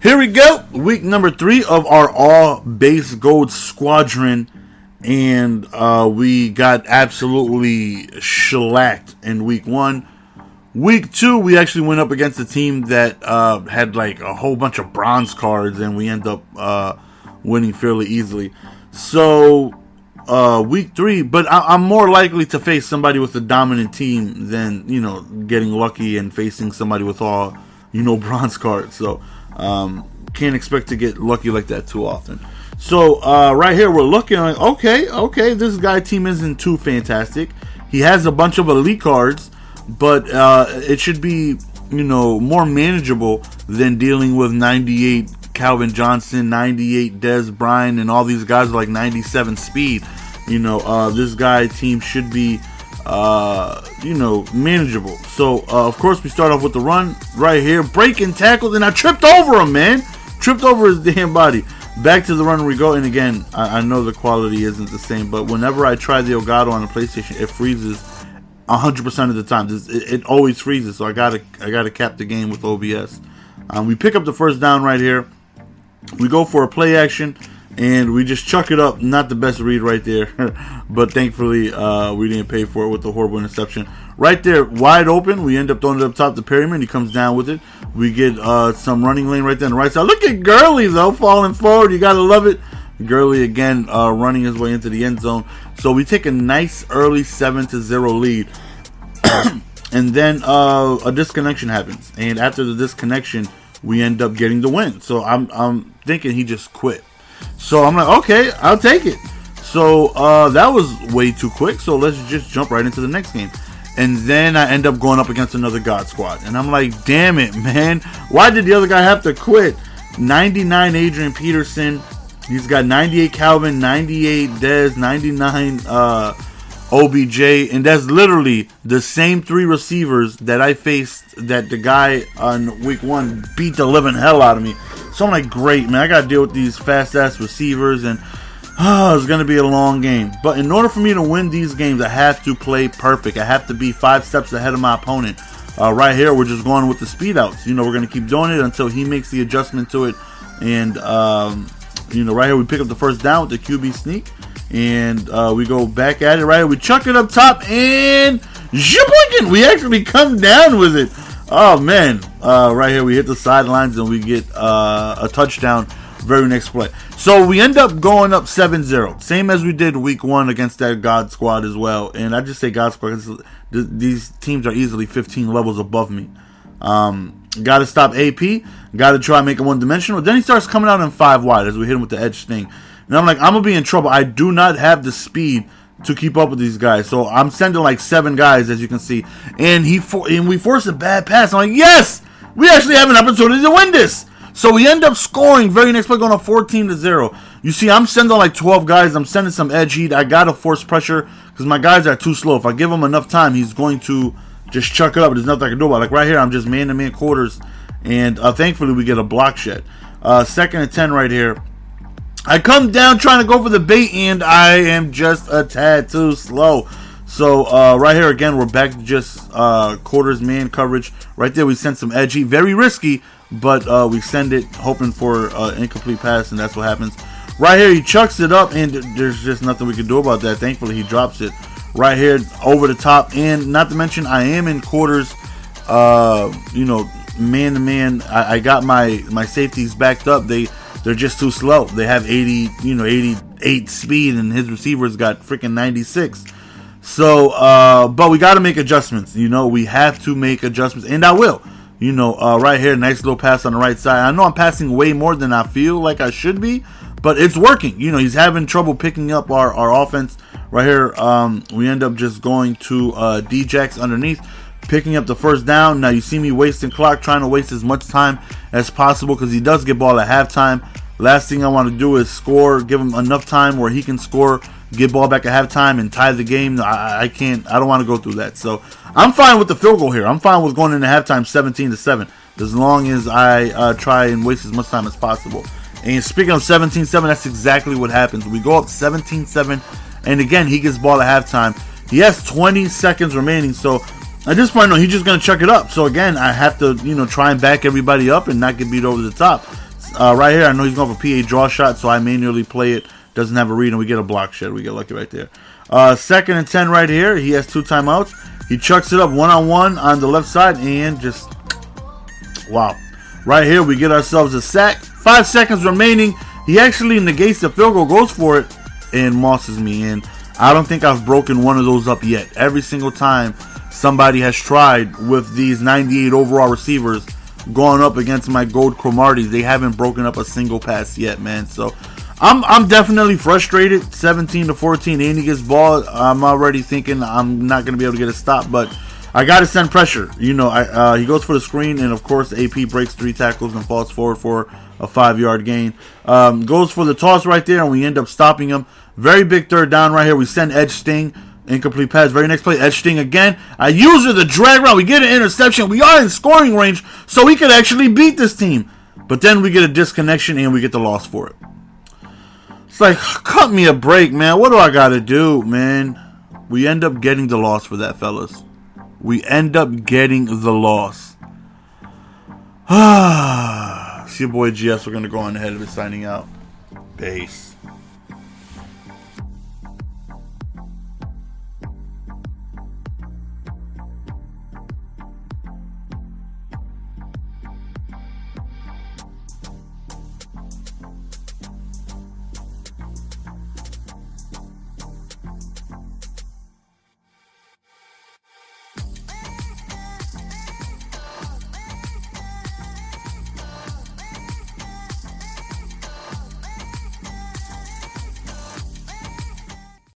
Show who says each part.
Speaker 1: Here we go. Week number 3 of our all base gold squadron. And we got absolutely shellacked in week 1. Week 2, we actually went up against a team that had like a whole bunch of bronze cards, and we end up winning fairly easily. So week 3, but I'm more likely to face somebody with a dominant team than, getting lucky and facing somebody with all, bronze cards. So can't expect to get lucky like that too often. So right here we're looking like, okay, this guy team isn't too fantastic. He has a bunch of elite cards, but it should be, more manageable than dealing with 98 Calvin Johnson, 98 Des Bryant, and all these guys are like 97 speed. This guy team should be, manageable. So, of course, we start off with the run right here. Breaking tackles, and I tripped over him, man. Tripped over his damn body. Back to the run we go. And again, I know the quality isn't the same, but whenever I try the Elgato on the PlayStation, it freezes 100% of the time. It always freezes, so I gotta cap the game with OBS. We pick up the first down right here. We go for a play action, and we just chuck it up. Not the best read right there, but thankfully we didn't pay for it with the horrible interception. Right there, wide open. We end up throwing it up top to Perryman. He comes down with it. We get some running lane right there on the right side. Look at Gurley, though, falling forward. You got to love it. Gurley, again, running his way into the end zone. So we take a nice early 7-0 lead. And then a disconnection happens. And after the disconnection, we end up getting the win. So I'm thinking he just quit. So I'm like, okay, I'll take it. So that was way too quick. So let's just jump right into the next game. And then I end up going up against another God Squad. And I'm like, damn it, man. Why did the other guy have to quit? 99 Adrian Peterson. He's got 98 Calvin, 98 Dez, 99 OBJ. And that's literally the same 3 receivers that I faced that the guy on week 1 beat the living hell out of me. So I'm like, great, man. I got to deal with these fast-ass receivers. And it's going to be a long game. But in order for me to win these games, I have to play perfect. I have to be 5 steps ahead of my opponent. Right here, we're just going with the speed outs. We're going to keep doing it until he makes the adjustment to it. And, right here, we pick up the first down with the QB sneak. And we go back at it right here. We chuck it up top. And we actually come down with it. Oh, man. Right here, we hit the sidelines and we get a touchdown very next play. So we end up going up 7-0. Same as we did week 1 against that God Squad as well. And I just say God Squad because these teams are easily 15 levels above me. Got to stop AP. Got to try and make it one-dimensional. Then he starts coming out in 5 wide as we hit him with the edge thing. And I'm like, I'm going to be in trouble. I do not have the speed to keep up with these guys. So I'm sending like 7 guys, as you can see. And we force a bad pass. I'm like, yes! We actually have an opportunity to win this. So we end up scoring very next play, going up 14-0. You see, I'm sending like 12 guys. I'm sending some edge heat. I got to force pressure because my guys are too slow. If I give him enough time, he's going to just chuck it up. There's nothing I can do about it. Like right here, I'm just man-to-man quarters. And thankfully, we get a block shed. 2nd and 10 right here. I come down trying to go for the bait, and I am just a tad too slow. So right here, again, we're back to just quarters man coverage. Right there, we sent some edge heat. Very risky. But we send it hoping for incomplete pass, and that's what happens. Right here, he chucks it up, and there's just nothing we can do about that. Thankfully, he drops it right here over the top. And not to mention, I am in quarters, man-to-man. I got my safeties backed up. They're just too slow. They have 88 speed, and his receivers got freaking 96. So, but we got to make adjustments. We have to make adjustments, and I will. Right here, nice little pass on the right side. I know I'm passing way more than I feel like I should be, but it's working. He's having trouble picking up our offense. Right here, we end up just going to D-Jacks underneath, picking up the first down. Now, you see me wasting clock, trying to waste as much time as possible because he does get ball at halftime. Last thing I want to do is score, give him enough time where he can score, get ball back at halftime, and tie the game. I don't want to go through that. So I'm fine with the field goal here. I'm fine with going into halftime 17-7, as long as I try and waste as much time as possible. And speaking of 17-7, that's exactly what happens. We go up 17-7, and again, he gets ball at halftime. He has 20 seconds remaining, so at this point, no, he's just going to chuck it up. So again, I have to, try and back everybody up and not get beat over the top. right here, I know he's going for PA draw shot, so I manually play it. Doesn't have a read, and we get a block shed. We get lucky right there. 2nd and 10 right here. He has 2 timeouts. He chucks it up one-on-one on the left side, and just, wow. Right here, we get ourselves a sack. 5 seconds remaining. He actually negates the field goal, goes for it, and mosses me. And I don't think I've broken one of those up yet. Every single time somebody has tried with these 98 overall receivers going up against my gold Cromarties, they haven't broken up a single pass yet, man. So I'm definitely frustrated. 17-14, and he gets ball. I'm already thinking I'm not going to be able to get a stop, but I got to send pressure. You know, he goes for the screen, and of course AP breaks 3 tackles and falls forward for a 5-yard gain. Goes for the toss right there, and we end up stopping him. Very big 3rd down right here. We send edge sting. Incomplete pass. Very next play, edge sting again. I use the drag route. We get an interception. We are in scoring range, so we could actually beat this team. But then we get a disconnection, and we get the loss for it. It's like, cut me a break, man. What do I got to do, man? We end up getting the loss for that, fellas. We end up getting the loss. It's your boy GS. We're going to go on ahead of it, signing out. Peace.